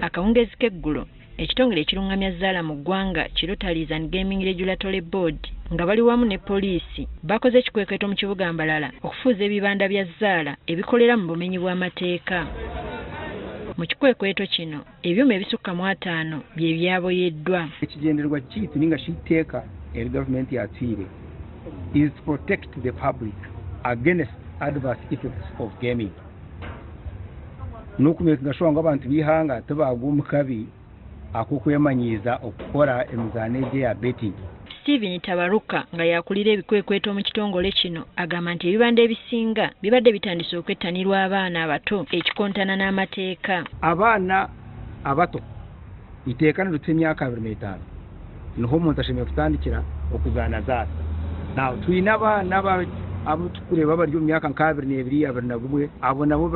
akawungezi k'eggulo ekitongole ekirungamya zzaala mu ggwanga ki Lotteries and Gaming Regulatory Board nga bali wamu ne poliisi bakoze ekikwekweto mu kibuga Mbalala okufuuza ebibanda bya zzaala ebikolera mu bumenyi bw'amateeka. Mu kikwekweto kino ebyuma ebisukka mu 5 bye byaboyeddwa. Ekigendererwa kiitu ninga kiteeka eri gavumenti yatwire is to protect the public against adverse effects of gaming. Nukumeka shonga abantu bihanga tebaguma kabi akukwemanyiza okukora emizaano ya betting. Steven Tabaruka nga yakulira ebikwekweto mu kitongole kino agamba nti ebibanda ebisinga bibadde bitandise okwettanirwa abaana abato ekikontana n'amateeka. Abaana abato iteeka nirutse emyaka 25 niho omuntu ashemeye kutandikira okuzaana zaata. Now tuyina abaana abatukure baba ryo myaka 22 21 abo nabo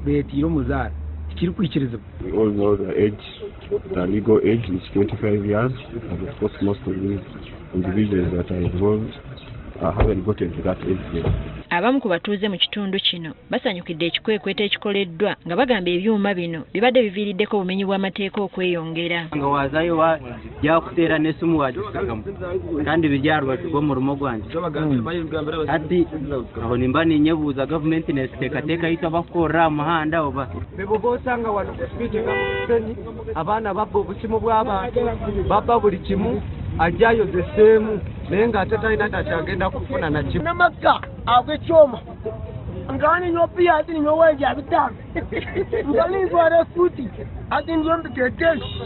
beetira omuzaara kiri kwikirizibwa. We all know the legal age is 25 years, and of course most of these individuals that are involved haven't gotten to that age yet. Abamu ku batuuze mu kitundu kino basanyukidde ekikwekweto ekikoleddwa nga bagamba ebyuma bino bibadde biviiriddeko obumenyi bw'amateeka okweyongera. Nga wazayo yakuteera n'essimu wagisagamu kandi biryarwa rw'omurumo gwange ati aho nimba ninyebuuza gavumenti neesiteekateeka yita bakukorera muhanda oba beboba osanga wano kusipika musenyi abaana babba obusimu bw'abantu babba buli kimu ajayo zeseemu naye ng'ate talina takyagenda kufuna na kimu n'amagga ag'ekyoma nga ninywa bbiya ati ninywa wengi abitaano nga nintwala efuuti ati nzo mbiteeteeki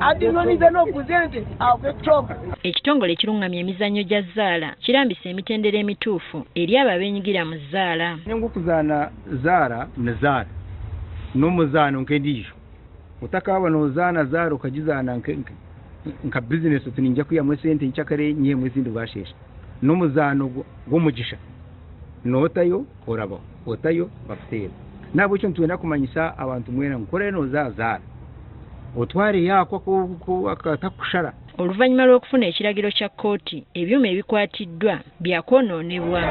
ati nzo nize n'okuza ente ag'ekyoma. Ekitongole ekirungamya emizannyo gya zzaala kirambisa emitendera emituufu eri abo abeenyigira mu zzaala. Okuzaana zaara ne zaara n'omuzaano nk'endiijo otakaba n'ozaana zaara okagizaana nka business tuninja kuyamu sente nchakare nye mwezindi bwashesha n'omuzaano gw'omugisha notayo orabo otayo bakutera nabo cyo ntwenda kumanyisa abantu mwena nkore no zaara otware yakwa ko akatakushara. Oluvannyuma lw'okufuna ekiragiro kya kkooti ebyuma ebikwatiddwa byakonoonebwa.